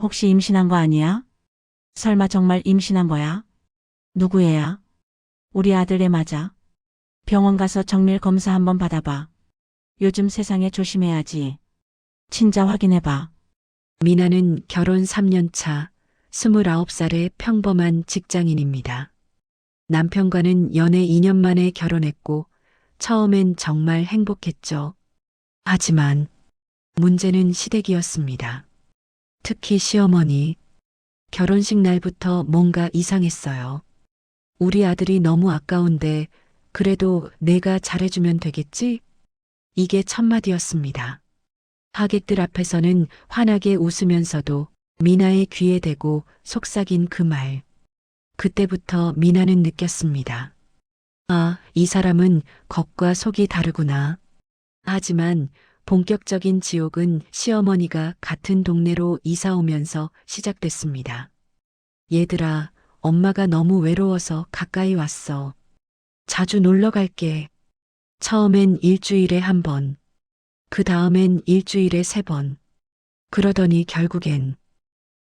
혹시 임신한 거 아니야? 설마 정말 임신한 거야? 누구 애야? 우리 아들 애 맞아. 병원 가서 정밀 검사 한번 받아봐. 요즘 세상에 조심해야지. 친자 확인해봐. 미나는 결혼 3년 차 29살의 평범한 직장인입니다. 남편과는 연애 2년 만에 결혼했고 처음엔 정말 행복했죠. 하지만 문제는 시댁이었습니다. 특히 시어머니. 결혼식 날부터 뭔가 이상했어요. 우리 아들이 너무 아까운데 그래도 내가 잘해주면 되겠지? 이게 첫마디였습니다. 하객들 앞에서는 환하게 웃으면서도 미나의 귀에 대고 속삭인 그 말. 그때부터 미나는 느꼈습니다. 아, 이 사람은 겉과 속이 다르구나. 하지만 본격적인 지옥은 시어머니가 같은 동네로 이사 오면서 시작됐습니다. 얘들아, 엄마가 너무 외로워서 가까이 왔어. 자주 놀러 갈게. 처음엔 일주일에 한 번, 그 다음엔 일주일에 3번. 그러더니 결국엔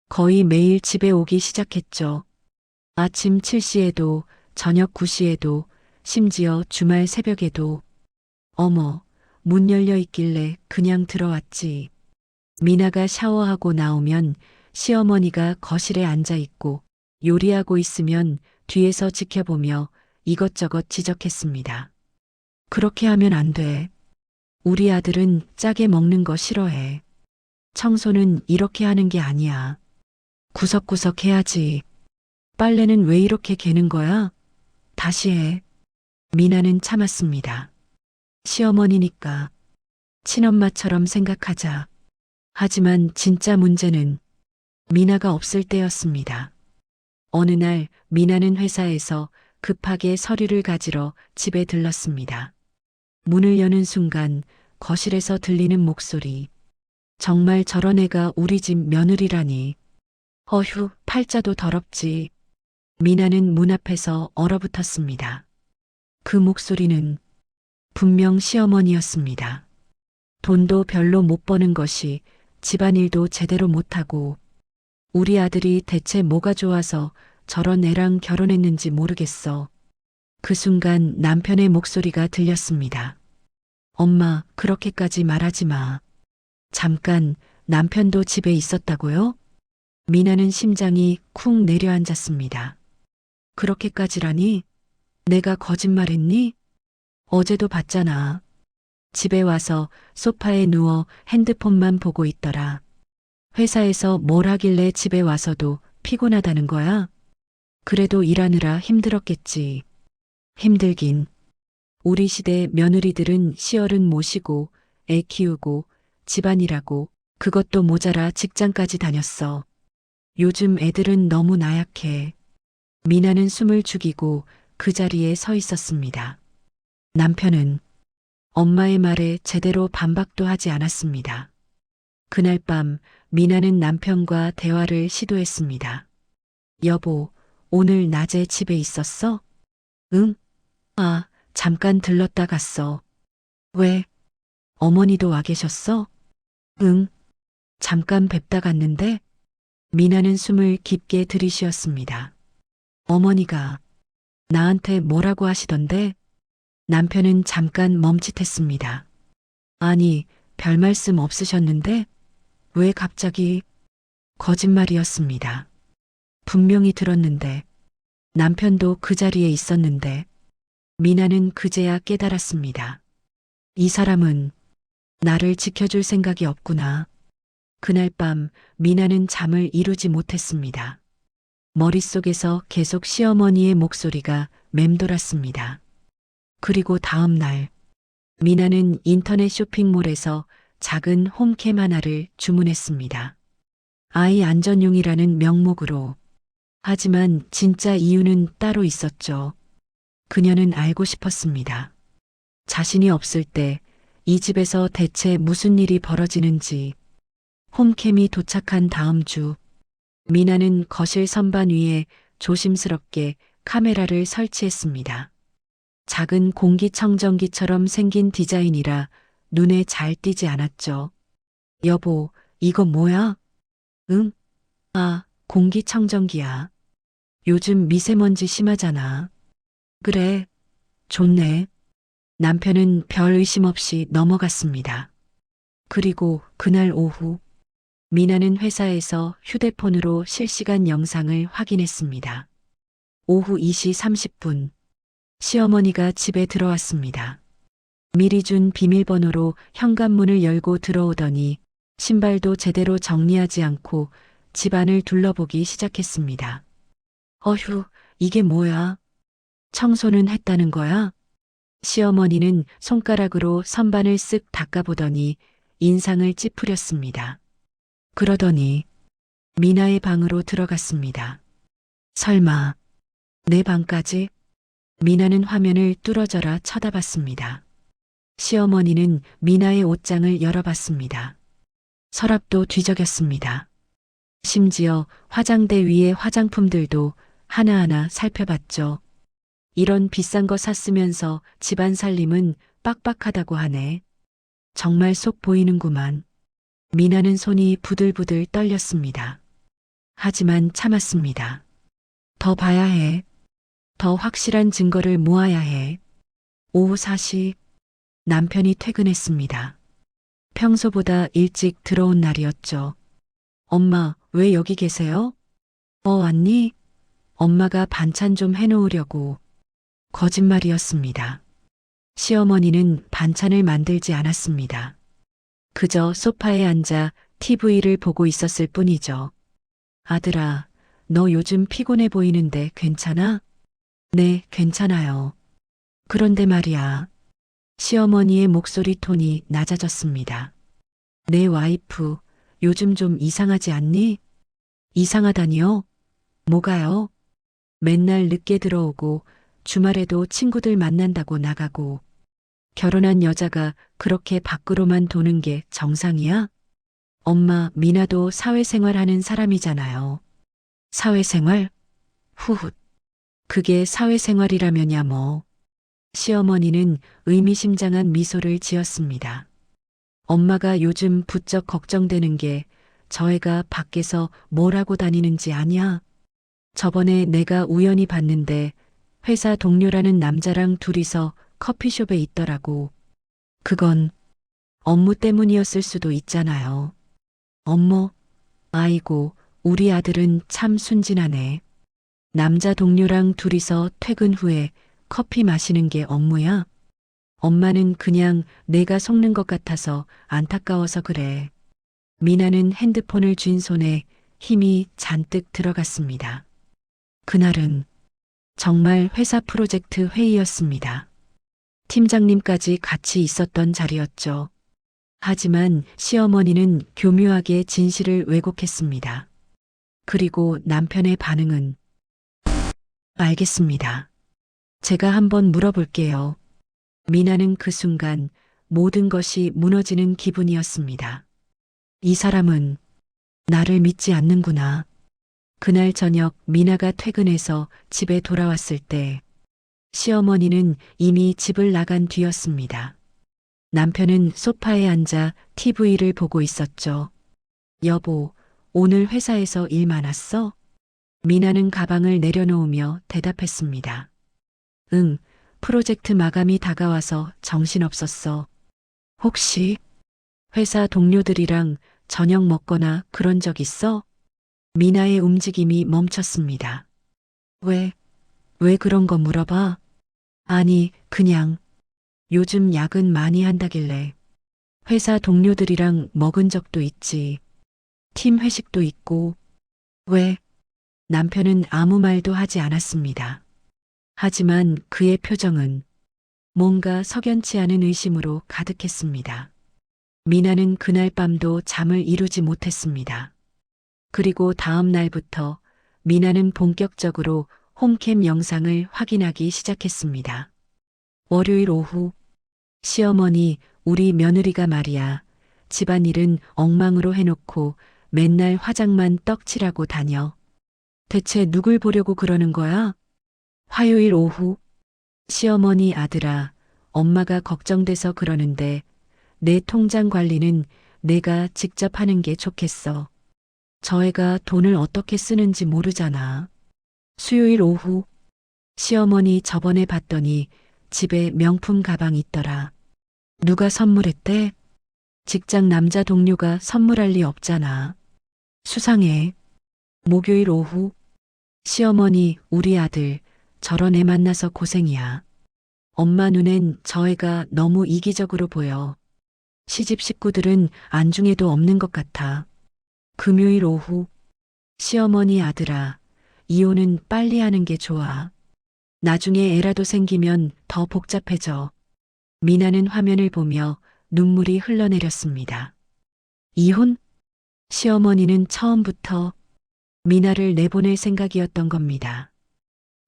거의 매일 집에 오기 시작했죠. 아침 7시에도, 저녁 9시에도, 심지어 주말 새벽에도. 어머, 문 열려 있길래 그냥 들어왔지. 미나가 샤워하고 나오면 시어머니가 거실에 앉아 있고 요리하고 있으면 뒤에서 지켜보며 이것저것 지적했습니다. 그렇게 하면 안 돼. 우리 아들은 짜게 먹는 거 싫어해. 청소는 이렇게 하는 게 아니야. 구석구석 해야지. 빨래는 왜 이렇게 개는 거야? 다시 해. 미나는 참았습니다. 시어머니니까 친엄마처럼 생각하자. 하지만 진짜 문제는 미나가 없을 때였습니다. 어느 날 미나는 회사에서 급하게 서류를 가지러 집에 들렀습니다. 문을 여는 순간 거실에서 들리는 목소리. 정말 저런 애가 우리 집 며느리라니. 어휴, 팔자도 더럽지. 미나는 문 앞에서 얼어붙었습니다. 그 목소리는 분명 시어머니였습니다. 돈도 별로 못 버는 것이 집안일도 제대로 못하고 우리 아들이 대체 뭐가 좋아서 저런 애랑 결혼했는지 모르겠어. 그 순간 남편의 목소리가 들렸습니다. 엄마, 그렇게까지 말하지 마. 잠깐, 남편도 집에 있었다고요? 미나는 심장이 쿵 내려앉았습니다. 그렇게까지라니? 내가 거짓말했니? 어제도 봤잖아. 집에 와서 소파에 누워 핸드폰만 보고 있더라. 회사에서 뭘 하길래 집에 와서도 피곤하다는 거야? 그래도 일하느라 힘들었겠지. 힘들긴. 우리 시대 며느리들은 시어른 모시고 애 키우고 집안일하고 그것도 모자라 직장까지 다녔어. 요즘 애들은 너무 나약해. 미나는 숨을 죽이고 그 자리에 서 있었습니다. 남편은 엄마의 말에 제대로 반박도 하지 않았습니다. 그날 밤 미나는 남편과 대화를 시도했습니다. 여보, 오늘 낮에 집에 있었어? 응? 아, 잠깐 들렀다 갔어. 왜? 어머니도 와 계셨어? 응. 잠깐 뵙다 갔는데? 미나는 숨을 깊게 들이쉬었습니다. 어머니가 나한테 뭐라고 하시던데? 남편은 잠깐 멈칫했습니다. 아니, 별 말씀 없으셨는데? 왜 갑자기? 거짓말이었습니다. 분명히 들었는데, 남편도 그 자리에 있었는데, 미나는 그제야 깨달았습니다. 이 사람은 나를 지켜줄 생각이 없구나. 그날 밤 미나는 잠을 이루지 못했습니다. 머릿속에서 계속 시어머니의 목소리가 맴돌았습니다. 그리고 다음 날, 미나는 인터넷 쇼핑몰에서 작은 홈캠 하나를 주문했습니다. 아이 안전용이라는 명목으로. 하지만 진짜 이유는 따로 있었죠. 그녀는 알고 싶었습니다. 자신이 없을 때 이 집에서 대체 무슨 일이 벌어지는지. 홈캠이 도착한 다음 주, 미나는 거실 선반 위에 조심스럽게 카메라를 설치했습니다. 작은 공기청정기처럼 생긴 디자인이라 눈에 잘 띄지 않았죠. 여보, 이거 뭐야? 응? 아, 공기청정기야. 요즘 미세먼지 심하잖아. 그래, 좋네. 남편은 별 의심 없이 넘어갔습니다. 그리고 그날 오후, 미나는 회사에서 휴대폰으로 실시간 영상을 확인했습니다. 오후 2시 30분, 시어머니가 집에 들어왔습니다. 미리 준 비밀번호로 현관문을 열고 들어오더니 신발도 제대로 정리하지 않고 집안을 둘러보기 시작했습니다. 어휴, 이게 뭐야? 청소는 했다는 거야? 시어머니는 손가락으로 선반을 쓱 닦아보더니 인상을 찌푸렸습니다. 그러더니 미나의 방으로 들어갔습니다. 설마 내 방까지? 미나는 화면을 뚫어져라 쳐다봤습니다. 시어머니는 미나의 옷장을 열어봤습니다. 서랍도 뒤적였습니다. 심지어 화장대 위의 화장품들도 하나하나 살펴봤죠. 이런 비싼 거 샀으면서 집안 살림은 빡빡하다고 하네. 정말 속 보이는구만. 미나는 손이 부들부들 떨렸습니다. 하지만 참았습니다. 더 봐야 해. 더 확실한 증거를 모아야 해. 오후 4시 남편이 퇴근했습니다. 평소보다 일찍 들어온 날이었죠. 엄마, 왜 여기 계세요? 왔니? 엄마가 반찬 좀 해놓으려고. 거짓말이었습니다. 시어머니는 반찬을 만들지 않았습니다. 그저 소파에 앉아 TV를 보고 있었을 뿐이죠. 아들아, 너 요즘 피곤해 보이는데 괜찮아? 네, 괜찮아요. 그런데 말이야. 시어머니의 목소리 톤이 낮아졌습니다. 내 와이프, 요즘 좀 이상하지 않니? 이상하다니요? 뭐가요? 맨날 늦게 들어오고 주말에도 친구들 만난다고 나가고 결혼한 여자가 그렇게 밖으로만 도는 게 정상이야? 엄마, 미나도 사회생활 하는 사람이잖아요. 사회생활? 후훗. 그게 사회생활이라면야 뭐. 시어머니는 의미심장한 미소를 지었습니다. 엄마가 요즘 부쩍 걱정되는 게 저 애가 밖에서 뭘 하고 다니는지 아냐? 저번에 내가 우연히 봤는데 회사 동료라는 남자랑 둘이서 커피숍에 있더라고. 그건 업무 때문이었을 수도 있잖아요. 업무? 아이고, 우리 아들은 참 순진하네. 남자 동료랑 둘이서 퇴근 후에 커피 마시는 게 업무야? 엄마는 그냥 내가 속는 것 같아서 안타까워서 그래. 미나는 핸드폰을 쥔 손에 힘이 잔뜩 들어갔습니다. 그날은 정말 회사 프로젝트 회의였습니다. 팀장님까지 같이 있었던 자리였죠. 하지만 시어머니는 교묘하게 진실을 왜곡했습니다. 그리고 남편의 반응은 알겠습니다. 제가 한번 물어볼게요. 미나는 그 순간 모든 것이 무너지는 기분이었습니다. 이 사람은 나를 믿지 않는구나. 그날 저녁 미나가 퇴근해서 집에 돌아왔을 때 시어머니는 이미 집을 나간 뒤였습니다. 남편은 소파에 앉아 TV를 보고 있었죠. 여보, 오늘 회사에서 일 많았어? 미나는 가방을 내려놓으며 대답했습니다. 응, 프로젝트 마감이 다가와서 정신없었어. 혹시 회사 동료들이랑 저녁 먹거나 그런 적 있어? 미나의 움직임이 멈췄습니다. 왜 그런 거 물어봐? 아니, 그냥 요즘 야근 많이 한다길래 회사 동료들이랑 먹은 적도 있지. 팀 회식도 있고. 왜? 남편은 아무 말도 하지 않았습니다. 하지만 그의 표정은 뭔가 석연치 않은 의심으로 가득했습니다. 미나는 그날 밤도 잠을 이루지 못했습니다. 그리고 다음 날부터 미나는 본격적으로 홈캠 영상을 확인하기 시작했습니다. 월요일 오후, 시어머니, 우리 며느리가 말이야. 집안일은 엉망으로 해놓고 맨날 화장만 떡칠하고 다녀. 대체 누굴 보려고 그러는 거야? 화요일 오후, 시어머니 아들아, 엄마가 걱정돼서 그러는데 내 통장 관리는 내가 직접 하는 게 좋겠어. 저 애가 돈을 어떻게 쓰는지 모르잖아. 수요일 오후 시어머니 저번에 봤더니 집에 명품 가방 있더라. 누가 선물했대? 직장 남자 동료가 선물할 리 없잖아. 수상해. 목요일 오후 시어머니 우리 아들 저런 애 만나서 고생이야. 엄마 눈엔 저 애가 너무 이기적으로 보여. 시집 식구들은 안중에도 없는 것 같아. 금요일 오후 시어머니 아들아 이혼은 빨리 하는 게 좋아. 나중에 애라도 생기면 더 복잡해져. 미나는 화면을 보며 눈물이 흘러내렸습니다. 이혼? 시어머니는 처음부터 미나를 내보낼 생각이었던 겁니다.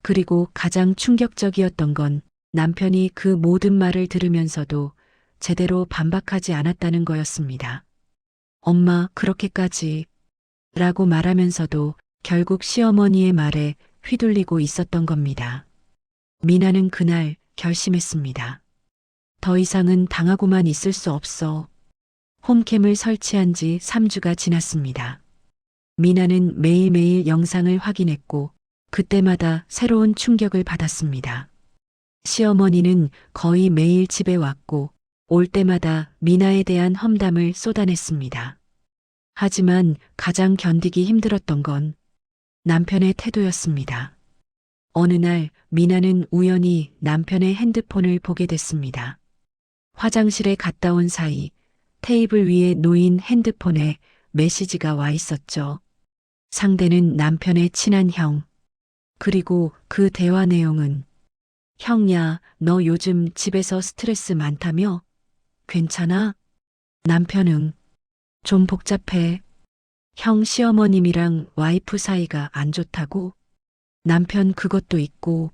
그리고 가장 충격적이었던 건 남편이 그 모든 말을 들으면서도 제대로 반박하지 않았다는 거였습니다. 엄마, 그렇게까지 라고 말하면서도 결국 시어머니의 말에 휘둘리고 있었던 겁니다. 미나는 그날 결심했습니다. 더 이상은 당하고만 있을 수 없어. 홈캠을 설치한 지 3주가 지났습니다. 미나는 매일매일 영상을 확인했고 그때마다 새로운 충격을 받았습니다. 시어머니는 거의 매일 집에 왔고 올 때마다 미나에 대한 험담을 쏟아냈습니다. 하지만 가장 견디기 힘들었던 건 남편의 태도였습니다. 어느 날 미나는 우연히 남편의 핸드폰을 보게 됐습니다. 화장실에 갔다 온 사이 테이블 위에 놓인 핸드폰에 메시지가 와 있었죠. 상대는 남편의 친한 형. 그리고 그 대화 내용은 형야, 너 요즘 집에서 스트레스 많다며? 괜찮아? 남편은 좀 복잡해. 형 시어머님이랑 와이프 사이가 안 좋다고? 남편 그것도 있고.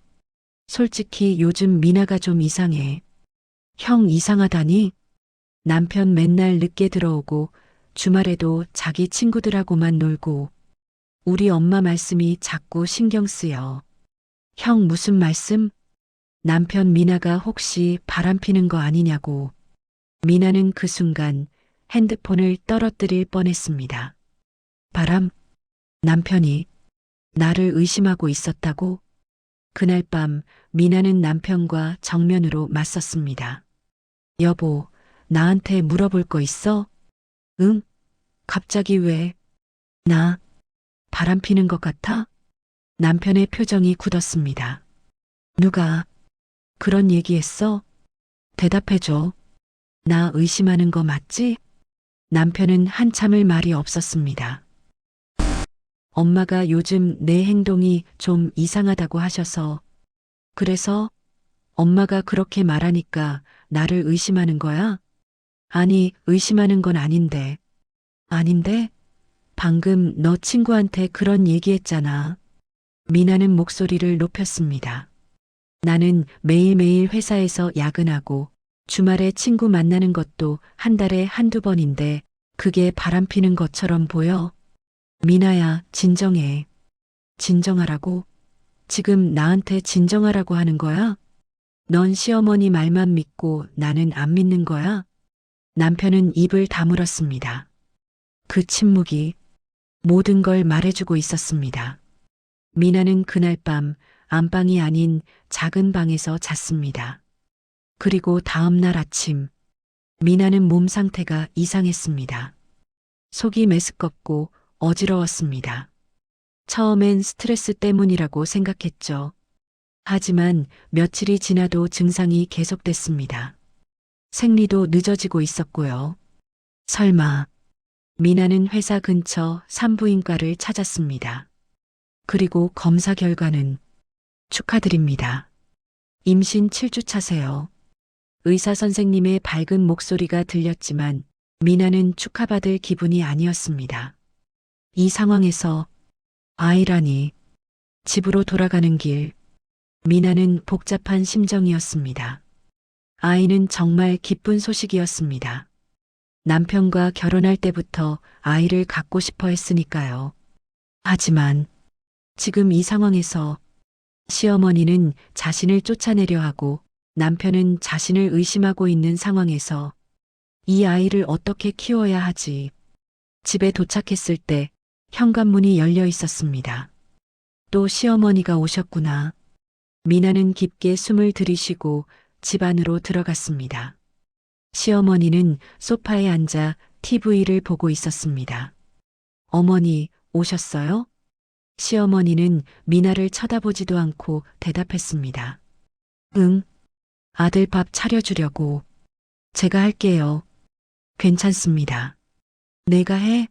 솔직히 요즘 미나가 좀 이상해. 형 이상하다니? 남편 맨날 늦게 들어오고 주말에도 자기 친구들하고만 놀고 우리 엄마 말씀이 자꾸 신경 쓰여. 형 무슨 말씀? 남편 미나가 혹시 바람 피는 거 아니냐고. 미나는 그 순간 핸드폰을 떨어뜨릴 뻔했습니다. 바람? 남편이 나를 의심하고 있었다고? 그날 밤 미나는 남편과 정면으로 맞섰습니다. 여보, 나한테 물어볼 거 있어? 응? 갑자기 왜? 나 바람 피는 것 같아? 남편의 표정이 굳었습니다. 누가 그런 얘기했어? 대답해줘. 나 의심하는 거 맞지? 남편은 한참을 말이 없었습니다. 엄마가 요즘 내 행동이 좀 이상하다고 하셔서. 그래서 엄마가 그렇게 말하니까 나를 의심하는 거야? 아니, 의심하는 건 아닌데. 아닌데? 방금 너 친구한테 그런 얘기했잖아. 미나는 목소리를 높였습니다. 나는 매일매일 회사에서 야근하고 주말에 친구 만나는 것도 한 달에 한두 번인데 그게 바람피는 것처럼 보여? 미나야, 진정해. 진정하라고? 지금 나한테 진정하라고 하는 거야? 넌 시어머니 말만 믿고 나는 안 믿는 거야? 남편은 입을 다물었습니다. 그 침묵이 모든 걸 말해주고 있었습니다. 미나는 그날 밤 안방이 아닌 작은 방에서 잤습니다. 그리고 다음 날 아침 미나는 몸 상태가 이상했습니다. 속이 메스껍고 어지러웠습니다. 처음엔 스트레스 때문이라고 생각했죠. 하지만 며칠이 지나도 증상이 계속됐습니다. 생리도 늦어지고 있었고요. 설마 미나는 회사 근처 산부인과를 찾았습니다. 그리고 검사 결과는 축하드립니다. 임신 7주 차세요. 의사 선생님의 밝은 목소리가 들렸지만 미나는 축하받을 기분이 아니었습니다. 이 상황에서 아이라니. 집으로 돌아가는 길 미나는 복잡한 심정이었습니다. 아이는 정말 기쁜 소식이었습니다. 남편과 결혼할 때부터 아이를 갖고 싶어 했으니까요. 하지만 지금 이 상황에서 시어머니는 자신을 쫓아내려 하고 남편은 자신을 의심하고 있는 상황에서 이 아이를 어떻게 키워야 하지? 집에 도착했을 때 현관문이 열려 있었습니다. 또 시어머니가 오셨구나. 미나는 깊게 숨을 들이쉬고 집 안으로 들어갔습니다. 시어머니는 소파에 앉아 TV를 보고 있었습니다. 어머니, 오셨어요? 시어머니는 미나를 쳐다보지도 않고 대답했습니다. 응, 아들 밥 차려주려고. 제가 할게요. 괜찮습니다. 내가 해?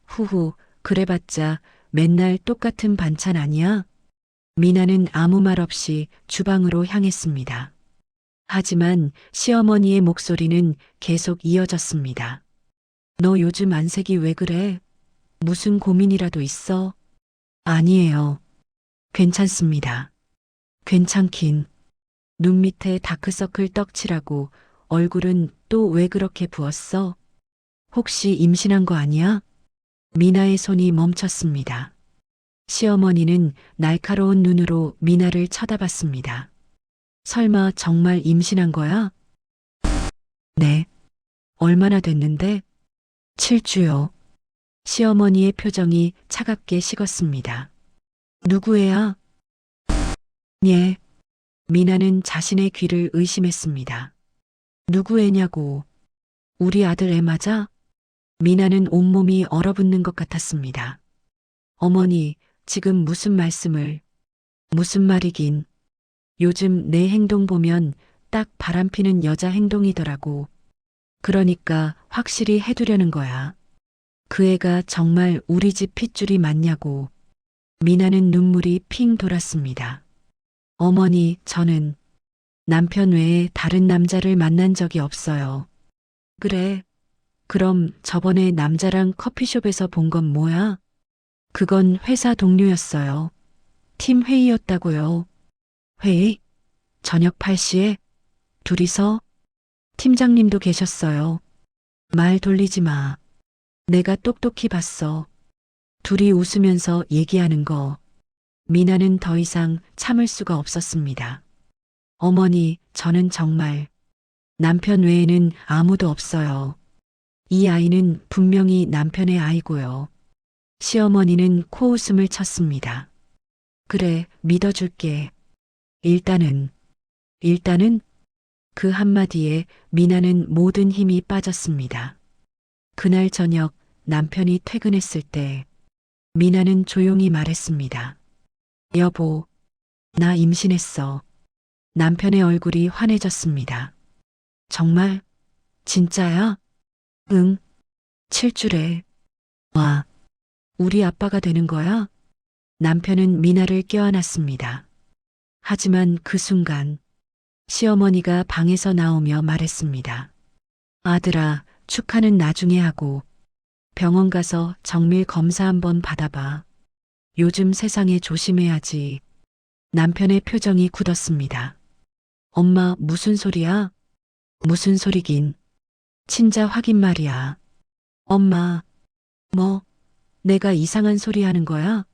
후후, 그래봤자 맨날 똑같은 반찬 아니야? 미나는 아무 말 없이 주방으로 향했습니다. 하지만 시어머니의 목소리는 계속 이어졌습니다. 너 요즘 안색이 왜 그래? 무슨 고민이라도 있어? 아니에요. 괜찮습니다. 괜찮긴. 눈 밑에 다크서클 떡칠하고 얼굴은 또 왜 그렇게 부었어? 혹시 임신한 거 아니야? 미나의 손이 멈췄습니다. 시어머니는 날카로운 눈으로 미나를 쳐다봤습니다. 설마 정말 임신한 거야? 네. 얼마나 됐는데? 7주요. 시어머니의 표정이 차갑게 식었습니다. 누구애야? 예. 미나는 자신의 귀를 의심했습니다. 누구애냐고. 우리 아들 애 맞아? 미나는 온몸이 얼어붙는 것 같았습니다. 어머니, 지금 무슨 말씀을. 무슨 말이긴. 요즘 내 행동 보면 딱 바람피는 여자 행동이더라고. 그러니까 확실히 해두려는 거야. 그 애가 정말 우리 집 핏줄이 맞냐고. 미나는 눈물이 핑 돌았습니다. 어머니, 저는 남편 외에 다른 남자를 만난 적이 없어요. 그래. 그럼 저번에 남자랑 커피숍에서 본 건 뭐야? 그건 회사 동료였어요. 팀 회의였다고요. 회의? 저녁 8시에? 둘이서? 팀장님도 계셨어요. 말 돌리지 마. 내가 똑똑히 봤어. 둘이 웃으면서 얘기하는 거. 미나는 더 이상 참을 수가 없었습니다. 어머니, 저는 정말 남편 외에는 아무도 없어요. 이 아이는 분명히 남편의 아이고요. 시어머니는 코웃음을 쳤습니다. 그래, 믿어줄게. 일단은 그 한마디에 미나는 모든 힘이 빠졌습니다. 그날 저녁 남편이 퇴근했을 때 미나는 조용히 말했습니다. 여보, 나 임신했어. 남편의 얼굴이 환해졌습니다. 정말? 진짜야? 응. 7주래. 와, 우리 아빠가 되는 거야? 남편은 미나를 껴안았습니다. 하지만 그 순간 시어머니가 방에서 나오며 말했습니다. 아들아, 축하는 나중에 하고 병원 가서 정밀 검사 한번 받아봐. 요즘 세상에 조심해야지. 남편의 표정이 굳었습니다. 엄마, 무슨 소리야? 무슨 소리긴. 친자 확인 말이야. 엄마, 뭐, 내가 이상한 소리 하는 거야?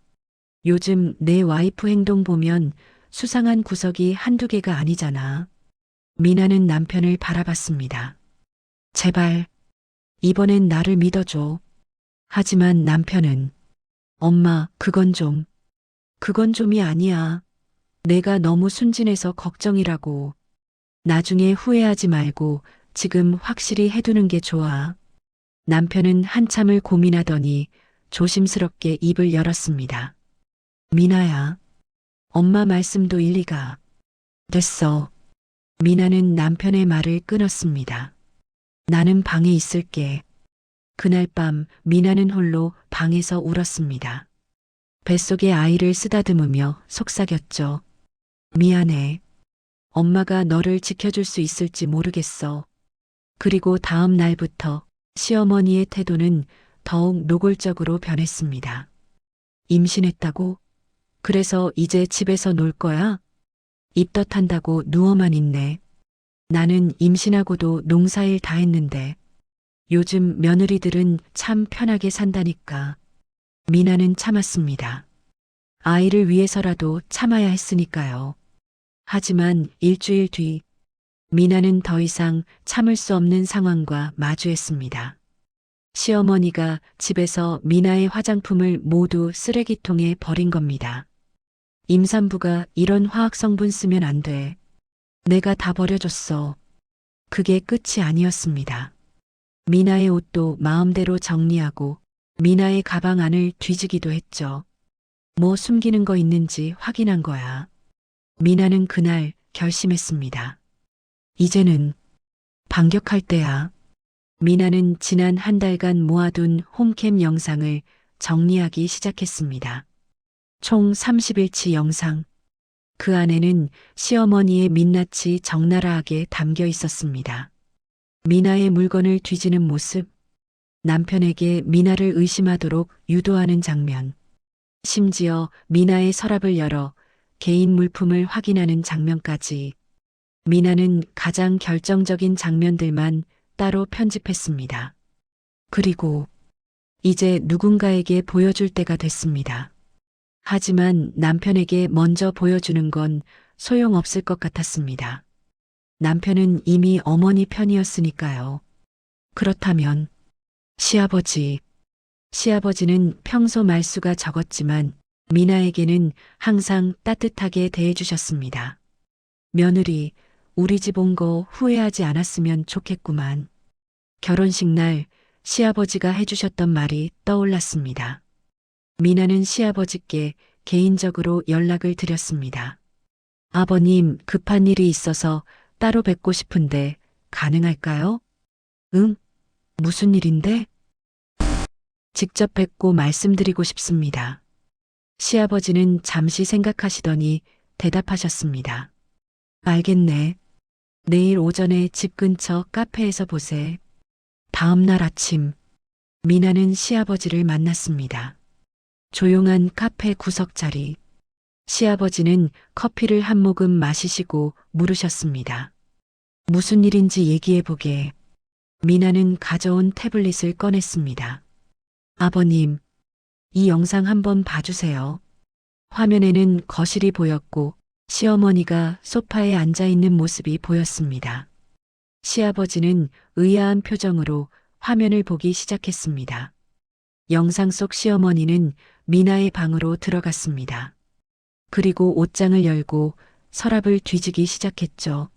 요즘 내 와이프 행동 보면 수상한 구석이 한두 개가 아니잖아. 미나는 남편을 바라봤습니다. 제발, 이번엔 나를 믿어줘. 하지만 남편은, 엄마, 그건 좀이 아니야. 내가 너무 순진해서 걱정이라고. 나중에 후회하지 말고 지금 확실히 해두는 게 좋아. 남편은 한참을 고민하더니 조심스럽게 입을 열었습니다. 미나야, 엄마 말씀도 일리가. 됐어. 미나는 남편의 말을 끊었습니다. 나는 방에 있을게. 그날 밤 미나는 홀로 방에서 울었습니다. 뱃속에 아이를 쓰다듬으며 속삭였죠. 미안해. 엄마가 너를 지켜줄 수 있을지 모르겠어. 그리고 다음 날부터 시어머니의 태도는 더욱 노골적으로 변했습니다. 임신했다고? 그래서 이제 집에서 놀 거야? 입덧한다고 누워만 있네. 나는 임신하고도 농사일 다 했는데 요즘 며느리들은 참 편하게 산다니까. 미나는 참았습니다. 아이를 위해서라도 참아야 했으니까요. 하지만 일주일 뒤 미나는 더 이상 참을 수 없는 상황과 마주했습니다. 시어머니가 집에서 미나의 화장품을 모두 쓰레기통에 버린 겁니다. 임산부가 이런 화학 성분 쓰면 안 돼. 내가 다 버려줬어. 그게 끝이 아니었습니다. 미나의 옷도 마음대로 정리하고 미나의 가방 안을 뒤지기도 했죠. 뭐 숨기는 거 있는지 확인한 거야. 미나는 그날 결심했습니다. 이제는 반격할 때야. 미나는 지난 한 달간 모아둔 홈캠 영상을 정리하기 시작했습니다. 총 30일치 영상. 그 안에는 시어머니의 민낯이 적나라하게 담겨 있었습니다. 미나의 물건을 뒤지는 모습, 남편에게 미나를 의심하도록 유도하는 장면, 심지어 미나의 서랍을 열어 개인 물품을 확인하는 장면까지 미나는 가장 결정적인 장면들만 따로 편집했습니다. 그리고 이제 누군가에게 보여줄 때가 됐습니다. 하지만 남편에게 먼저 보여주는 건 소용없을 것 같았습니다. 남편은 이미 어머니 편이었으니까요. 그렇다면 시아버지는 평소 말수가 적었지만 미나에게는 항상 따뜻하게 대해주셨습니다. 며느리, 우리 집 온 거 후회하지 않았으면 좋겠구만. 결혼식 날 시아버지가 해주셨던 말이 떠올랐습니다. 미나는 시아버지께 개인적으로 연락을 드렸습니다. 아버님, 급한 일이 있어서 따로 뵙고 싶은데 가능할까요? 응? 무슨 일인데? 직접 뵙고 말씀드리고 싶습니다. 시아버지는 잠시 생각하시더니 대답하셨습니다. 알겠네. 내일 오전에 집 근처 카페에서 보세. 다음 날 아침, 미나는 시아버지를 만났습니다. 조용한 카페 구석 자리. 시아버지는 커피를 한 모금 마시시고 물으셨습니다. 무슨 일인지 얘기해보게. 미나는 가져온 태블릿을 꺼냈습니다. 아버님, 이 영상 한번 봐주세요. 화면에는 거실이 보였고 시어머니가 소파에 앉아 있는 모습이 보였습니다. 시아버지는 의아한 표정으로 화면을 보기 시작했습니다. 영상 속 시어머니는 미나의 방으로 들어갔습니다. 그리고 옷장을 열고 서랍을 뒤지기 시작했죠.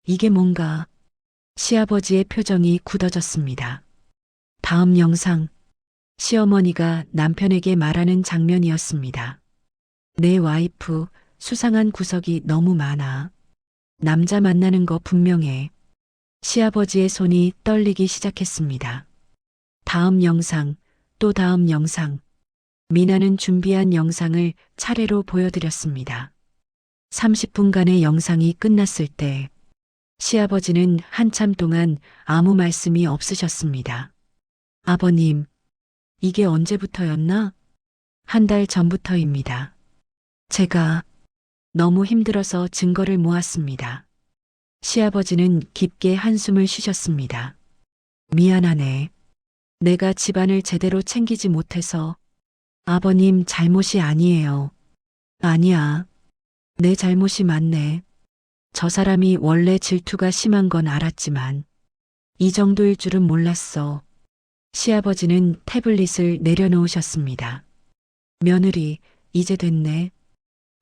이게 뭔가. 시아버지의 표정이 굳어졌습니다. 다음 영상. 시어머니가 남편에게 말하는 장면이었습니다. 내 와이프, 수상한 구석이 너무 많아. 남자 만나는 거 분명해. 시아버지의 손이 떨리기 시작했습니다. 다음 영상, 또 다음 영상. 미나는 준비한 영상을 차례로 보여드렸습니다. 30분간의 영상이 끝났을 때 시아버지는 한참 동안 아무 말씀이 없으셨습니다. 아버님, 이게 언제부터였나? 한 달 전부터입니다. 제가 너무 힘들어서 증거를 모았습니다. 시아버지는 깊게 한숨을 쉬셨습니다. 미안하네. 내가 집안을 제대로 챙기지 못해서. 아버님 잘못이 아니에요. 아니야. 내 잘못이 맞네. 저 사람이 원래 질투가 심한 건 알았지만 이 정도일 줄은 몰랐어. 시아버지는 태블릿을 내려놓으셨습니다. 며느리, 이제 됐네.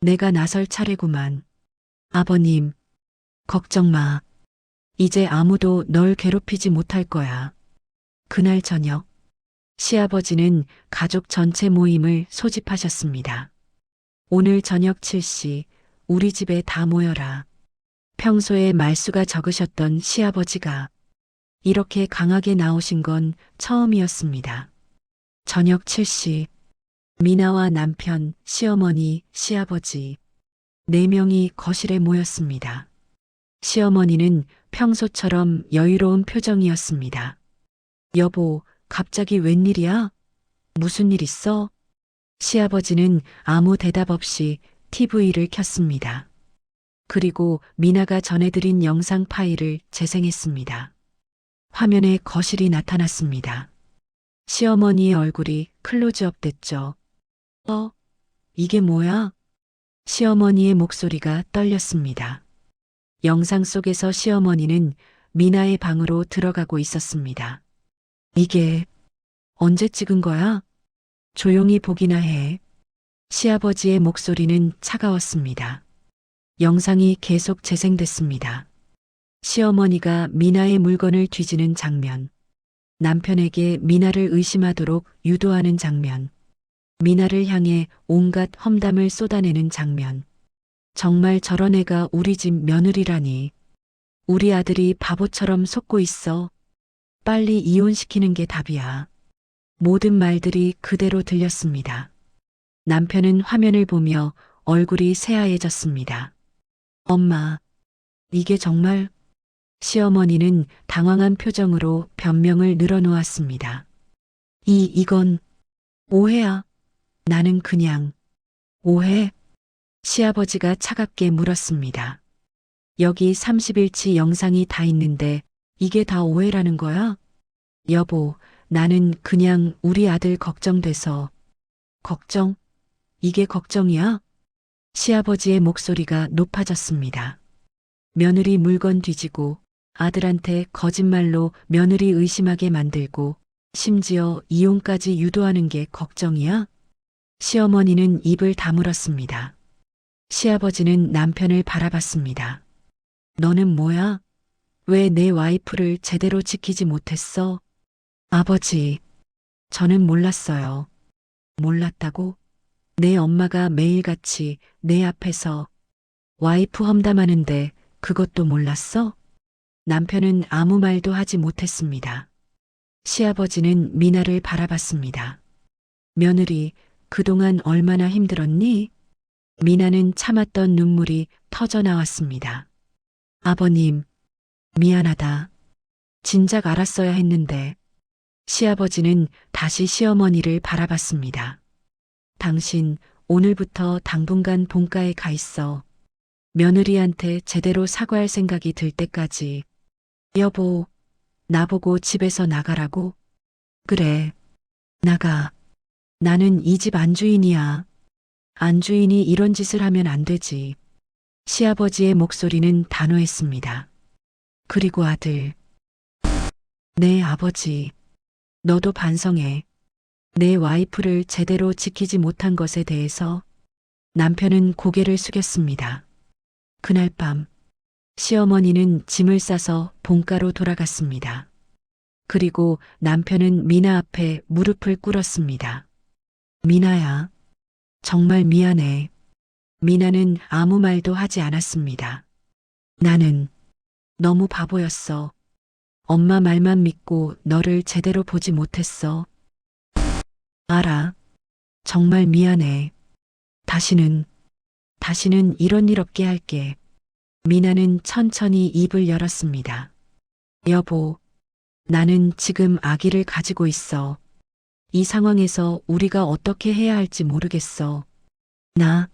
내가 나설 차례구만. 아버님, 걱정 마. 이제 아무도 널 괴롭히지 못할 거야. 그날 저녁, 시아버지는 가족 전체 모임을 소집하셨습니다. 오늘 저녁 7시, 우리 집에 다 모여라. 평소에 말수가 적으셨던 시아버지가 이렇게 강하게 나오신 건 처음이었습니다. 저녁 7시, 미나와 남편, 시어머니, 시아버지, 4명이 거실에 모였습니다. 시어머니는 평소처럼 여유로운 표정이었습니다. 여보, 갑자기 웬일이야? 무슨 일 있어? 시아버지는 아무 대답 없이 TV를 켰습니다. 그리고 미나가 전해드린 영상 파일을 재생했습니다. 화면에 거실이 나타났습니다. 시어머니의 얼굴이 클로즈업 됐죠. 이게 뭐야? 시어머니의 목소리가 떨렸습니다. 영상 속에서 시어머니는 미나의 방으로 들어가고 있었습니다. 이게 언제 찍은 거야? 조용히 보기나 해. 시아버지의 목소리는 차가웠습니다. 영상이 계속 재생됐습니다. 시어머니가 미나의 물건을 뒤지는 장면. 남편에게 미나를 의심하도록 유도하는 장면. 미나를 향해 온갖 험담을 쏟아내는 장면. 정말 저런 애가 우리 집 며느리라니. 우리 아들이 바보처럼 속고 있어. 빨리 이혼시키는 게 답이야. 모든 말들이 그대로 들렸습니다. 남편은 화면을 보며 얼굴이 새하얘졌습니다. 엄마, 이게 정말... 시어머니는 당황한 표정으로 변명을 늘어놓았습니다. 이건 오해야. 나는 그냥... 오해? 시아버지가 차갑게 물었습니다. 여기 30일치 영상이 다 있는데 이게 다 오해라는 거야? 여보, 나는 그냥 우리 아들 걱정돼서... 걱정? 이게 걱정이야? 시아버지의 목소리가 높아졌습니다. 며느리 물건 뒤지고 아들한테 거짓말로 며느리 의심하게 만들고 심지어 이혼까지 유도하는 게 걱정이야? 시어머니는 입을 다물었습니다. 시아버지는 남편을 바라봤습니다. 너는 뭐야? 왜 내 와이프를 제대로 지키지 못했어? 아버지, 저는 몰랐어요. 몰랐다고? 내 엄마가 매일같이 내 앞에서 와이프 험담하는데 그것도 몰랐어? 남편은 아무 말도 하지 못했습니다. 시아버지는 미나를 바라봤습니다. 며느리, 그동안 얼마나 힘들었니? 미나는 참았던 눈물이 터져 나왔습니다. 아버님, 미안하다. 진작 알았어야 했는데. 시아버지는 다시 시어머니를 바라봤습니다. 당신 오늘부터 당분간 본가에 가 있어. 며느리한테 제대로 사과할 생각이 들 때까지. 여보, 나보고 집에서 나가라고? 그래, 나가. 나는 이 집 안주인이야. 안주인이 이런 짓을 하면 안 되지. 시아버지의 목소리는 단호했습니다. 그리고 아들. 네, 아버지. 너도 반성해. 내 와이프를 제대로 지키지 못한 것에 대해서. 남편은 고개를 숙였습니다. 그날 밤, 시어머니는 짐을 싸서 본가로 돌아갔습니다. 그리고 남편은 미나 앞에 무릎을 꿇었습니다. 미나야, 정말 미안해. 미나는 아무 말도 하지 않았습니다. 나는 너무 바보였어. 엄마 말만 믿고 너를 제대로 보지 못했어. 알아. 정말 미안해. 다시는 이런 일 없게 할게. 미나는 천천히 입을 열었습니다. 여보, 나는 지금 아기를 가지고 있어. 이 상황에서 우리가 어떻게 해야 할지 모르겠어. 나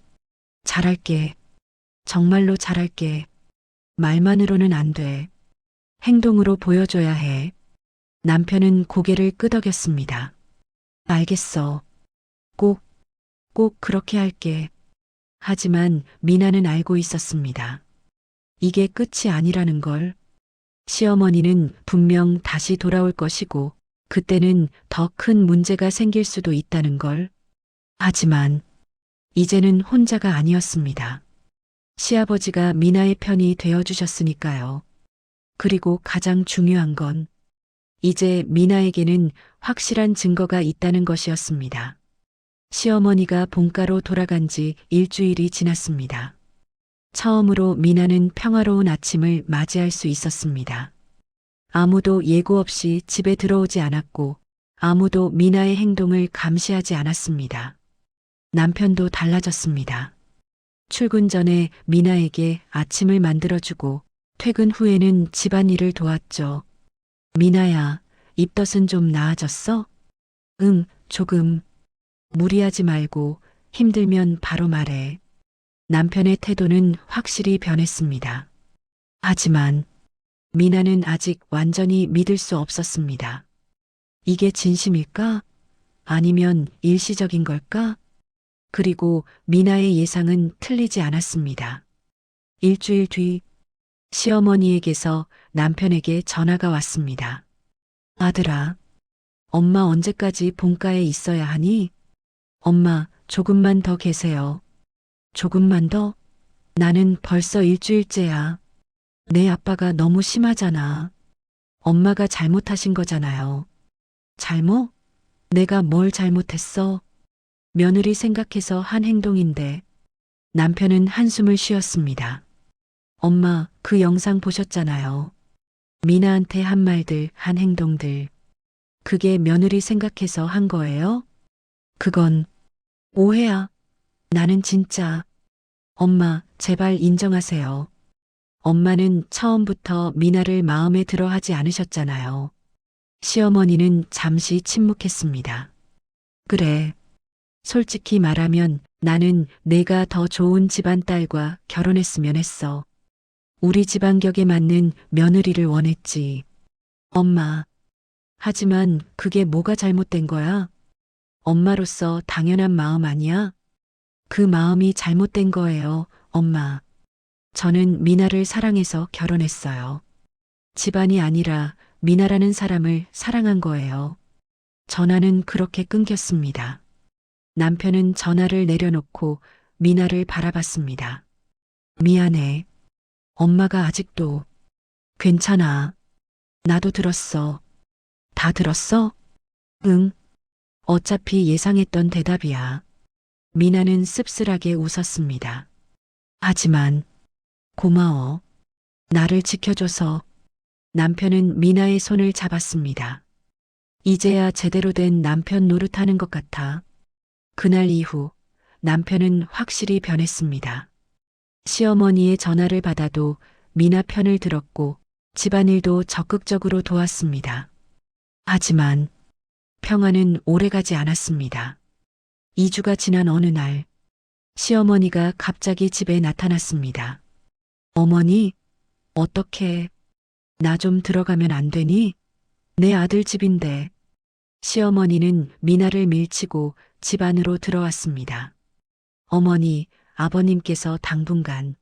잘할게. 정말로 잘할게. 말만으로는 안 돼. 행동으로 보여줘야 해. 남편은 고개를 끄덕였습니다. 알겠어. 꼭 그렇게 할게. 하지만 미나는 알고 있었습니다. 이게 끝이 아니라는 걸. 시어머니는 분명 다시 돌아올 것이고 그때는 더 큰 문제가 생길 수도 있다는 걸. 하지만 이제는 혼자가 아니었습니다. 시아버지가 미나의 편이 되어주셨으니까요. 그리고 가장 중요한 건 이제 미나에게는 확실한 증거가 있다는 것이었습니다. 시어머니가 본가로 돌아간 지 일주일이 지났습니다. 처음으로 미나는 평화로운 아침을 맞이할 수 있었습니다. 아무도 예고 없이 집에 들어오지 않았고 아무도 미나의 행동을 감시하지 않았습니다. 남편도 달라졌습니다. 출근 전에 미나에게 아침을 만들어주고 퇴근 후에는 집안일을 도왔죠. 미나야, 입덧은 좀 나아졌어? 응, 조금. 무리하지 말고 힘들면 바로 말해. 남편의 태도는 확실히 변했습니다. 하지만 미나는 아직 완전히 믿을 수 없었습니다. 이게 진심일까? 아니면 일시적인 걸까? 그리고 미나의 예상은 틀리지 않았습니다. 일주일 뒤 시어머니에게서 남편에게 전화가 왔습니다. 아들아, 엄마 언제까지 본가에 있어야 하니? 엄마, 조금만 더 계세요. 조금만 더? 나는 벌써 일주일째야. 내 아빠가 너무 심하잖아. 엄마가 잘못하신 거잖아요. 잘못? 내가 뭘 잘못했어? 며느리 생각해서 한 행동인데. 남편은 한숨을 쉬었습니다. 엄마, 그 영상 보셨잖아요. 미나한테 한 말들, 한 행동들. 그게 며느리 생각해서 한 거예요? 그건 오해야. 나는 진짜. 엄마, 제발 인정하세요. 엄마는 처음부터 미나를 마음에 들어 하지 않으셨잖아요. 시어머니는 잠시 침묵했습니다. 그래. 솔직히 말하면 나는 내가 더 좋은 집안 딸과 결혼했으면 했어. 우리 집안 격에 맞는 며느리를 원했지. 엄마. 하지만 그게 뭐가 잘못된 거야? 엄마로서 당연한 마음 아니야? 그 마음이 잘못된 거예요, 엄마. 저는 미나를 사랑해서 결혼했어요. 집안이 아니라 미나라는 사람을 사랑한 거예요. 전화는 그렇게 끊겼습니다. 남편은 전화를 내려놓고 미나를 바라봤습니다. 미안해. 엄마가 아직도. 괜찮아. 나도 들었어. 다 들었어? 응. 어차피 예상했던 대답이야. 미나는 씁쓸하게 웃었습니다. 하지만 고마워. 나를 지켜줘서. 남편은 미나의 손을 잡았습니다. 이제야 제대로 된 남편 노릇하는 것 같아. 그날 이후 남편은 확실히 변했습니다. 시어머니의 전화를 받아도 미나 편을 들었고 집안일도 적극적으로 도왔습니다. 하지만 평화는 오래가지 않았습니다. 2주가 지난 어느 날 시어머니가 갑자기 집에 나타났습니다. 어머니, 어떻게 나 좀 들어가면 안 되니? 내 아들 집인데. 시어머니는 미나를 밀치고 집 안으로 들어왔습니다. 어머니, 아버님께서 당분간.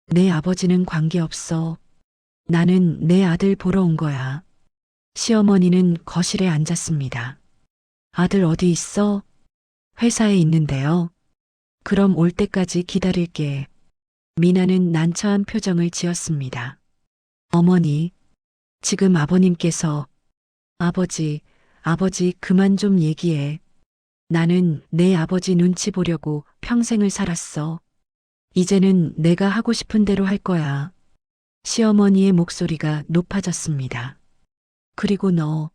내 아버지는 관계없어. 나는 내 아들 보러 온 거야. 시어머니는 거실에 앉았습니다. 아들 어디 있어? 회사에 있는데요. 그럼 올 때까지 기다릴게. 미나는 난처한 표정을 지었습니다. 어머니, 지금 아버님께서 아버지 그만 좀 얘기해. 나는 내 아버지 눈치 보려고 평생을 살았어. 이제는 내가 하고 싶은 대로 할 거야. 시어머니의 목소리가 높아졌습니다. 그리고 너,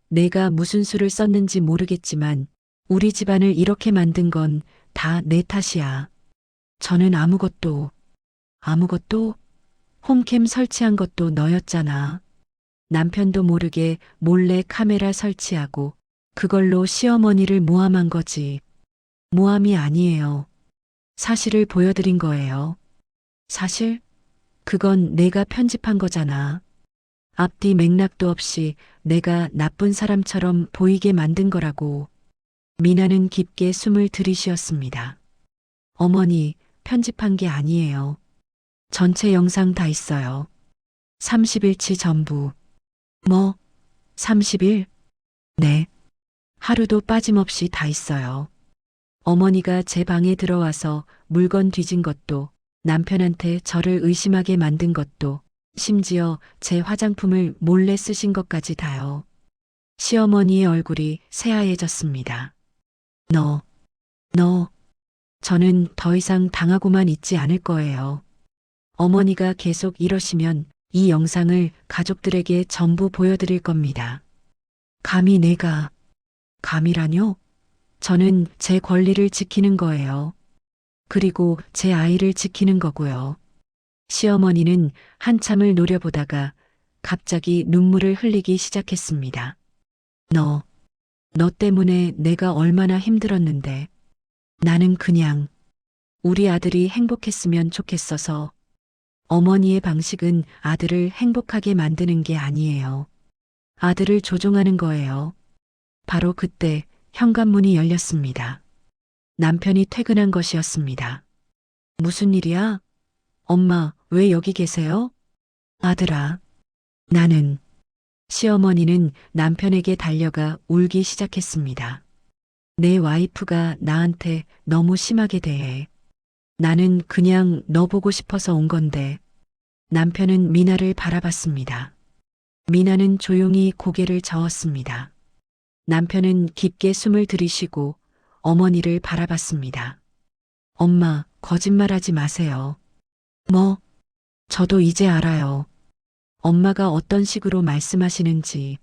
내가 무슨 수를 썼는지 모르겠지만 우리 집안을 이렇게 만든 건 다 내 탓이야. 저는 아무것도 홈캠 설치한 것도 너였잖아. 남편도 모르게 몰래 카메라 설치하고 그걸로 시어머니를 모함한 거지. 모함이 아니에요. 사실을 보여드린 거예요. 사실? 그건 내가 편집한 거잖아. 앞뒤 맥락도 없이 내가 나쁜 사람처럼 보이게 만든 거라고. 미나는 깊게 숨을 들이쉬었습니다. 어머니, 편집한 게 아니에요. 전체 영상 다 있어요. 30일치 전부. 뭐? 30일? 네. 하루도 빠짐없이 다 있어요. 어머니가 제 방에 들어와서 물건 뒤진 것도, 남편한테 저를 의심하게 만든 것도, 심지어 제 화장품을 몰래 쓰신 것까지 다요. 시어머니의 얼굴이 새하얘졌습니다. 너. 저는 더 이상 당하고만 있지 않을 거예요. 어머니가 계속 이러시면 이 영상을 가족들에게 전부 보여드릴 겁니다. 감히 내가, 감이라뇨? 저는 제 권리를 지키는 거예요. 그리고 제 아이를 지키는 거고요. 시어머니는 한참을 노려보다가 갑자기 눈물을 흘리기 시작했습니다. 너 때문에 내가 얼마나 힘들었는데. 나는 그냥 우리 아들이 행복했으면 좋겠어서. 어머니의 방식은 아들을 행복하게 만드는 게 아니에요. 아들을 조종하는 거예요. 바로 그때 현관문이 열렸습니다. 남편이 퇴근한 것이었습니다. 무슨 일이야? 엄마, 왜 여기 계세요? 아들아, 나는 시어머니는 남편에게 달려가 울기 시작했습니다. 내 와이프가 나한테 너무 심하게 대해. 나는 그냥 너 보고 싶어서 온 건데. 남편은 미나를 바라봤습니다. 미나는 조용히 고개를 저었습니다. 남편은 깊게 숨을 들이쉬고 어머니를 바라봤습니다. 엄마, 거짓말하지 마세요. 뭐, 저도 이제 알아요. 엄마가 어떤 식으로 말씀하시는지.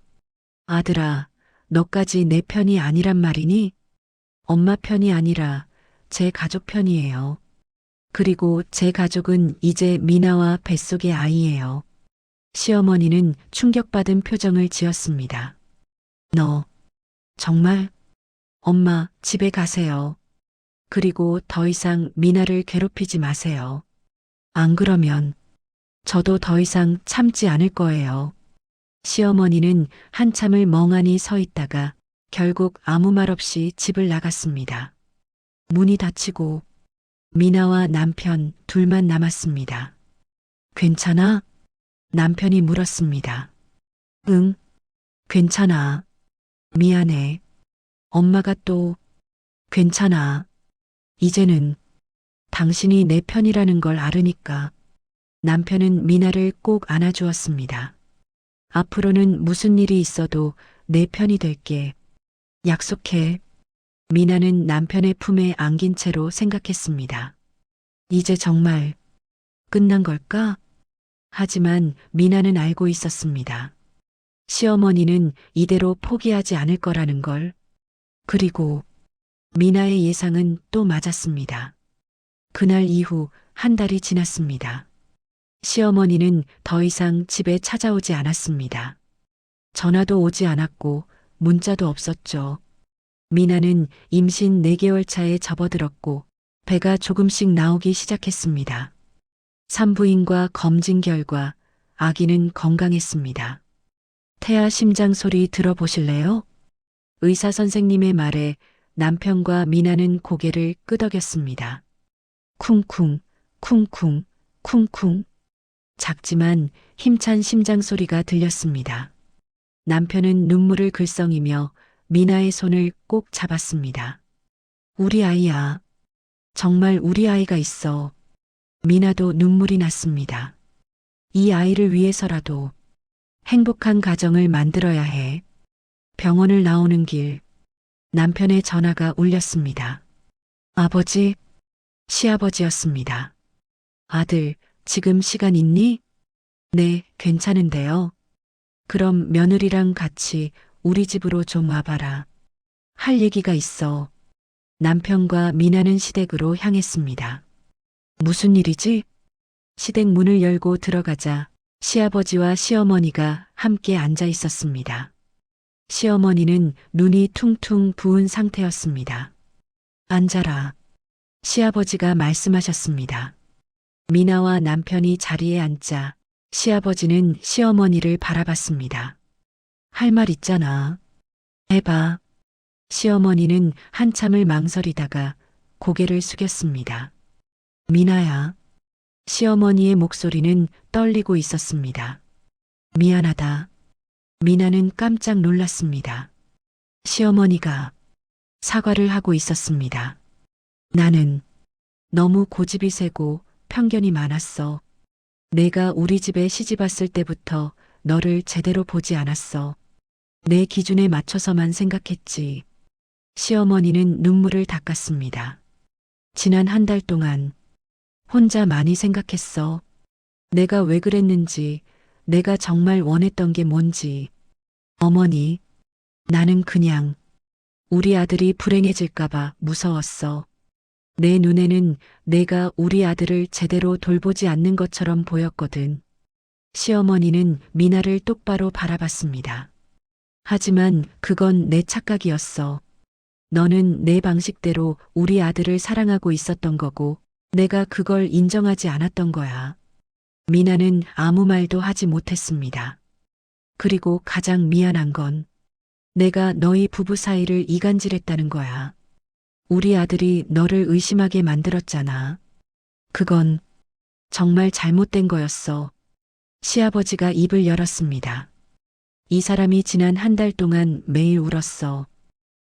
아들아, 너까지 내 편이 아니란 말이니? 엄마 편이 아니라 제 가족 편이에요. 그리고 제 가족은 이제 미나와 뱃속의 아이예요. 시어머니는 충격받은 표정을 지었습니다. 너, 정말? 엄마, 집에 가세요. 그리고 더 이상 미나를 괴롭히지 마세요. 안 그러면 저도 더 이상 참지 않을 거예요. 시어머니는 한참을 멍하니 서 있다가 결국 아무 말 없이 집을 나갔습니다. 문이 닫히고 미나와 남편 둘만 남았습니다. 괜찮아? 남편이 물었습니다. 응, 괜찮아. 미안해. 엄마가 또, 괜찮아. 이제는 당신이 내 편이라는 걸 알으니까. 남편은 미나를 꼭 안아주었습니다. 앞으로는 무슨 일이 있어도 내 편이 될게. 약속해. 미나는 남편의 품에 안긴 채로 생각했습니다. 이제 정말 끝난 걸까? 하지만 미나는 알고 있었습니다. 시어머니는 이대로 포기하지 않을 거라는 걸. 그리고 미나의 예상은 또 맞았습니다. 그날 이후 한 달이 지났습니다. 시어머니는 더 이상 집에 찾아오지 않았습니다. 전화도 오지 않았고 문자도 없었죠. 미나는 임신 4개월 차에 접어들었고 배가 조금씩 나오기 시작했습니다. 산부인과 검진 결과 아기는 건강했습니다. 태아 심장 소리 들어보실래요? 의사 선생님의 말에 남편과 미나는 고개를 끄덕였습니다. 쿵쿵, 쿵쿵, 쿵쿵. 작지만 힘찬 심장 소리가 들렸습니다. 남편은 눈물을 글썽이며 미나의 손을 꼭 잡았습니다. 우리 아이야. 정말 우리 아이가 있어. 미나도 눈물이 났습니다. 이 아이를 위해서라도 행복한 가정을 만들어야 해. 병원을 나오는 길, 남편의 전화가 울렸습니다. 아버지, 시아버지였습니다. 아들, 지금 시간 있니? 네, 괜찮은데요. 그럼 며느리랑 같이 우리 집으로 좀 와봐라. 할 얘기가 있어. 남편과 미나는 시댁으로 향했습니다. 무슨 일이지? 시댁 문을 열고 들어가자 시아버지와 시어머니가 함께 앉아 있었습니다. 시어머니는 눈이 퉁퉁 부은 상태였습니다. 앉아라. 시아버지가 말씀하셨습니다. 미나와 남편이 자리에 앉자 시아버지는 시어머니를 바라봤습니다. 할 말 있잖아. 해봐. 시어머니는 한참을 망설이다가 고개를 숙였습니다. 미나야. 시어머니의 목소리는 떨리고 있었습니다. 미안하다. 미나는 깜짝 놀랐습니다. 시어머니가 사과를 하고 있었습니다. 나는 너무 고집이 세고 편견이 많았어. 내가 우리 집에 시집 왔을 때부터 너를 제대로 보지 않았어. 내 기준에 맞춰서만 생각했지. 시어머니는 눈물을 닦았습니다. 지난 한 달 동안 혼자 많이 생각했어. 내가 왜 그랬는지, 내가 정말 원했던 게 뭔지. 어머니, 나는 그냥 우리 아들이 불행해질까봐 무서웠어. 내 눈에는 내가 우리 아들을 제대로 돌보지 않는 것처럼 보였거든. 시어머니는 미나를 똑바로 바라봤습니다. 하지만 그건 내 착각이었어. 너는 내 방식대로 우리 아들을 사랑하고 있었던 거고, 내가 그걸 인정하지 않았던 거야. 미나는 아무 말도 하지 못했습니다. 그리고 가장 미안한 건 내가 너희 부부 사이를 이간질했다는 거야. 우리 아들이 너를 의심하게 만들었잖아. 그건 정말 잘못된 거였어. 시아버지가 입을 열었습니다. 이 사람이 지난 한 달 동안 매일 울었어.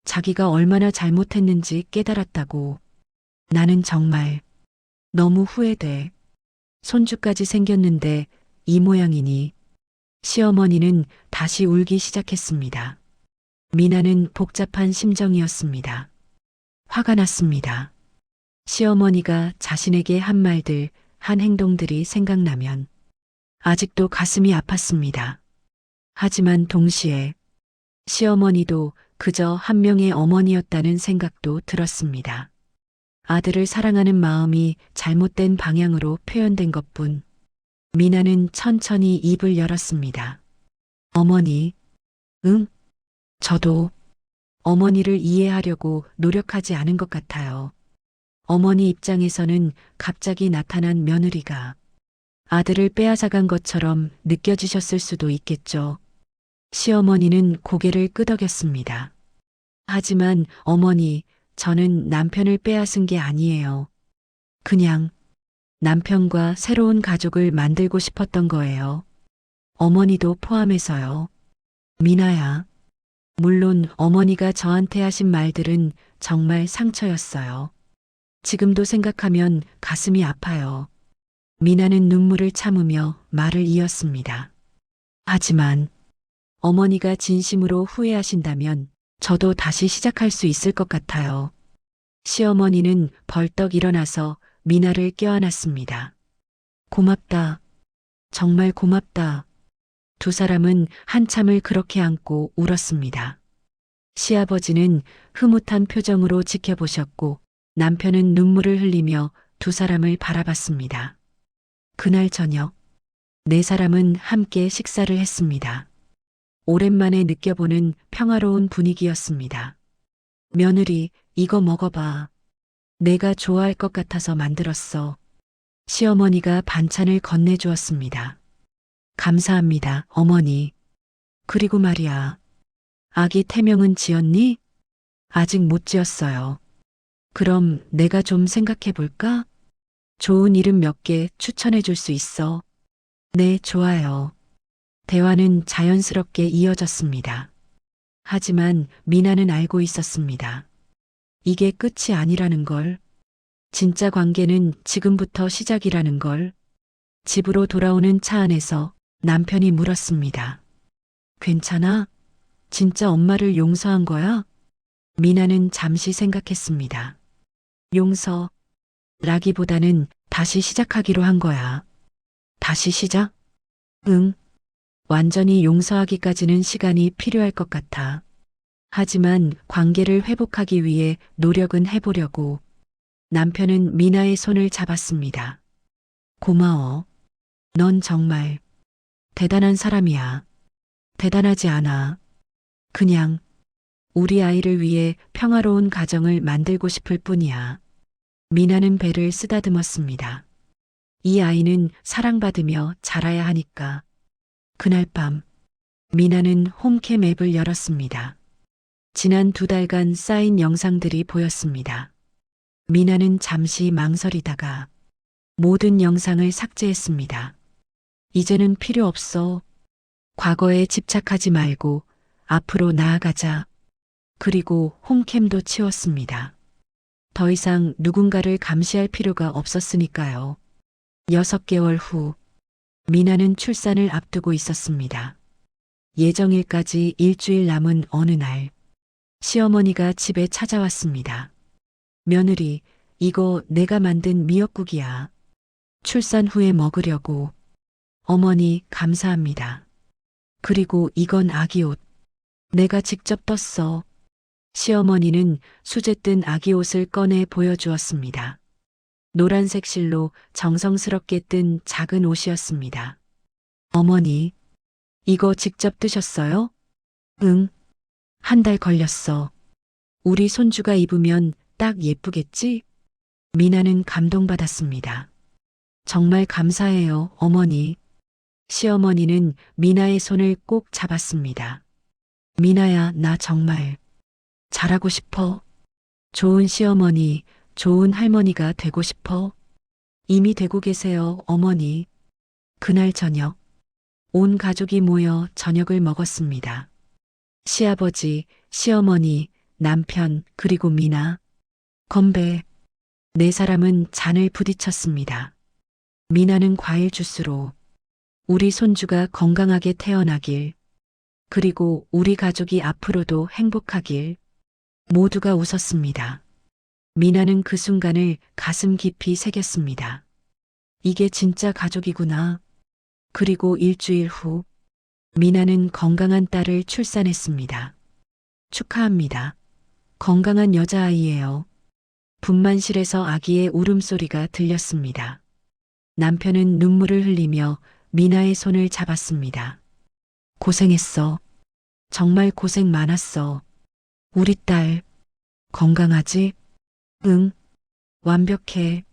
자기가 얼마나 잘못했는지 깨달았다고. 나는 정말 너무 후회돼. 손주까지 생겼는데 이 모양이니. 시어머니는 다시 울기 시작했습니다. 미나는 복잡한 심정이었습니다. 화가 났습니다. 시어머니가 자신에게 한 말들, 한 행동들이 생각나면 아직도 가슴이 아팠습니다. 하지만 동시에 시어머니도 그저 한 명의 어머니였다는 생각도 들었습니다. 아들을 사랑하는 마음이 잘못된 방향으로 표현된 것뿐. 미나는 천천히 입을 열었습니다. 어머니, 응? 저도 어머니를 이해하려고 노력하지 않은 것 같아요. 어머니 입장에서는 갑자기 나타난 며느리가 아들을 빼앗아간 것처럼 느껴지셨을 수도 있겠죠. 시어머니는 고개를 끄덕였습니다. 하지만 어머니, 저는 남편을 빼앗은 게 아니에요. 그냥 남편과 새로운 가족을 만들고 싶었던 거예요. 어머니도 포함해서요. 미나야. 물론 어머니가 저한테 하신 말들은 정말 상처였어요. 지금도 생각하면 가슴이 아파요. 미나는 눈물을 참으며 말을 이었습니다. 하지만 어머니가 진심으로 후회하신다면 저도 다시 시작할 수 있을 것 같아요. 시어머니는 벌떡 일어나서 미나를 껴안았습니다. 고맙다. 정말 고맙다. 두 사람은 한참을 그렇게 안고 울었습니다. 시아버지는 흐뭇한 표정으로 지켜보셨고 남편은 눈물을 흘리며 두 사람을 바라봤습니다. 그날 저녁, 네 사람은 함께 식사를 했습니다. 오랜만에 느껴보는 평화로운 분위기였습니다. 며느리, 이거 먹어봐. 내가 좋아할 것 같아서 만들었어. 시어머니가 반찬을 건네주었습니다. 감사합니다, 어머니. 그리고 말이야. 아기 태명은 지었니? 아직 못 지었어요. 그럼 내가 좀 생각해 볼까? 좋은 이름 몇 개 추천해 줄 수 있어? 네, 좋아요. 대화는 자연스럽게 이어졌습니다. 하지만 미나는 알고 있었습니다. 이게 끝이 아니라는 걸. 진짜 관계는 지금부터 시작이라는 걸. 집으로 돌아오는 차 안에서 남편이 물었습니다. 괜찮아? 진짜 엄마를 용서한 거야? 미나는 잠시 생각했습니다. 용서라기보다는 다시 시작하기로 한 거야. 다시 시작? 응. 완전히 용서하기까지는 시간이 필요할 것 같아. 하지만 관계를 회복하기 위해 노력은 해보려고. 남편은 미나의 손을 잡았습니다. 고마워. 넌 정말 대단한 사람이야. 대단하지 않아. 그냥 우리 아이를 위해 평화로운 가정을 만들고 싶을 뿐이야. 미나는 배를 쓰다듬었습니다. 이 아이는 사랑받으며 자라야 하니까. 그날 밤, 미나는 홈캠 앱을 열었습니다. 지난 2달간 쌓인 영상들이 보였습니다. 미나는 잠시 망설이다가 모든 영상을 삭제했습니다. 이제는 필요 없어. 과거에 집착하지 말고 앞으로 나아가자. 그리고 홈캠도 치웠습니다. 더 이상 누군가를 감시할 필요가 없었으니까요. 6개월 후, 미나는 출산을 앞두고 있었습니다. 예정일까지 일주일 남은 어느 날, 시어머니가 집에 찾아왔습니다. 며느리, 이거 내가 만든 미역국이야. 출산 후에 먹으려고. 어머니, 감사합니다. 그리고 이건 아기 옷. 내가 직접 떴어. 시어머니는 수제 뜬 아기 옷을 꺼내 보여주었습니다. 노란색 실로 정성스럽게 뜬 작은 옷이었습니다. 어머니, 이거 직접 뜨셨어요? 응. 한 달 걸렸어. 우리 손주가 입으면 딱 예쁘겠지? 미나는 감동받았습니다. 정말 감사해요, 어머니. 시어머니는 미나의 손을 꼭 잡았습니다. 미나야, 나 정말 잘하고 싶어. 좋은 시어머니, 좋은 할머니가 되고 싶어. 이미 되고 계세요, 어머니. 그날 저녁, 온 가족이 모여 저녁을 먹었습니다. 시아버지, 시어머니, 남편, 그리고 미나. 건배. 네 사람은 잔을 부딪혔습니다. 미나는 과일 주스로 우리 손주가 건강하게 태어나길, 그리고 우리 가족이 앞으로도 행복하길. 모두가 웃었습니다. 미나는 그 순간을 가슴 깊이 새겼습니다. 이게 진짜 가족이구나. 그리고 일주일 후, 미나는 건강한 딸을 출산했습니다. 축하합니다. 건강한 여자아이예요. 분만실에서 아기의 울음소리가 들렸습니다. 남편은 눈물을 흘리며 미나의 손을 잡았습니다. 고생했어. 정말 고생 많았어. 우리 딸, 건강하지? 응, 완벽해.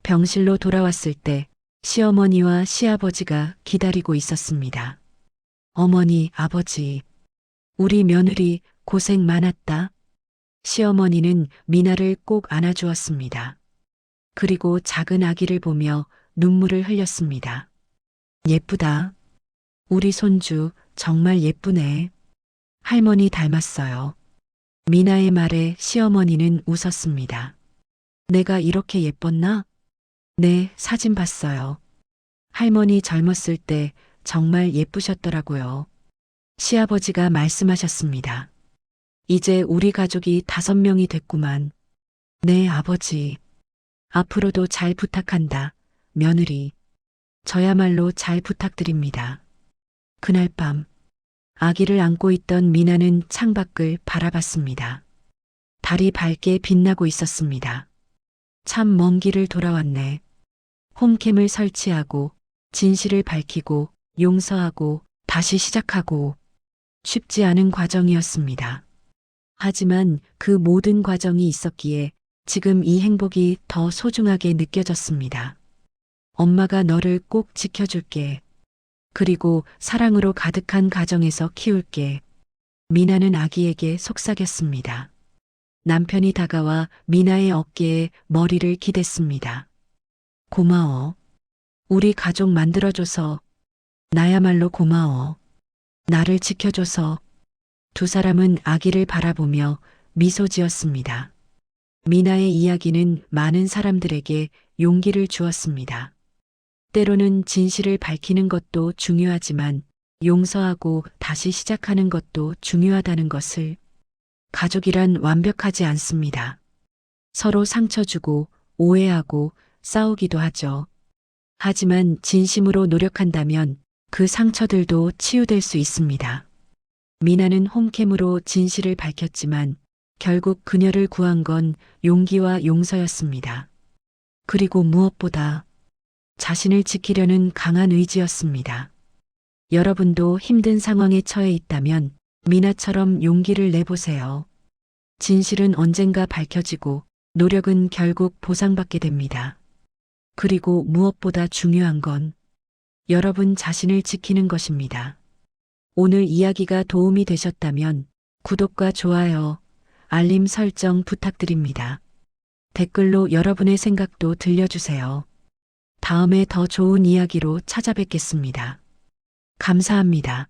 병실로 돌아왔을 때 시어머니와 시아버지가 기다리고 있었습니다. 어머니, 아버지, 우리 며느리 고생 많았다. 시어머니는 미나를 꼭 안아주었습니다. 그리고 작은 아기를 보며 눈물을 흘렸습니다. 예쁘다. 우리 손주 정말 예쁘네. 할머니 닮았어요. 미나의 말에 시어머니는 웃었습니다. 내가 이렇게 예뻤나? 네, 사진 봤어요. 할머니 젊었을 때 정말 예쁘셨더라고요. 시아버지가 말씀하셨습니다. 이제 우리 가족이 5명이 됐구만. 네, 아버지. 앞으로도 잘 부탁한다. 며느리. 저야말로 잘 부탁드립니다. 그날 밤, 아기를 안고 있던 미나는 창밖을 바라봤습니다. 달이 밝게 빛나고 있었습니다. 참 먼 길을 돌아왔네. 홈캠을 설치하고, 진실을 밝히고, 용서하고, 다시 시작하고. 쉽지 않은 과정이었습니다. 하지만 그 모든 과정이 있었기에 지금 이 행복이 더 소중하게 느껴졌습니다. 엄마가 너를 꼭 지켜줄게. 그리고 사랑으로 가득한 가정에서 키울게. 미나는 아기에게 속삭였습니다. 남편이 다가와 미나의 어깨에 머리를 기댔습니다. 고마워. 우리 가족 만들어줘서. 나야말로 고마워. 나를 지켜줘서. 두 사람은 아기를 바라보며 미소 지었습니다. 미나의 이야기는 많은 사람들에게 용기를 주었습니다. 때로는 진실을 밝히는 것도 중요하지만 용서하고 다시 시작하는 것도 중요하다는 것을. 가족이란 완벽하지 않습니다. 서로 상처 주고 오해하고 싸우기도 하죠. 하지만 진심으로 노력한다면 그 상처들도 치유될 수 있습니다. 미나는 홈캠으로 진실을 밝혔지만 결국 그녀를 구한 건 용기와 용서였습니다. 그리고 무엇보다 자신을 지키려는 강한 의지였습니다. 여러분도 힘든 상황에 처해 있다면 미나처럼 용기를 내보세요. 진실은 언젠가 밝혀지고 노력은 결국 보상받게 됩니다. 그리고 무엇보다 중요한 건 여러분 자신을 지키는 것입니다. 오늘 이야기가 도움이 되셨다면 구독과 좋아요, 알림 설정 부탁드립니다. 댓글로 여러분의 생각도 들려주세요. 다음에 더 좋은 이야기로 찾아뵙겠습니다. 감사합니다.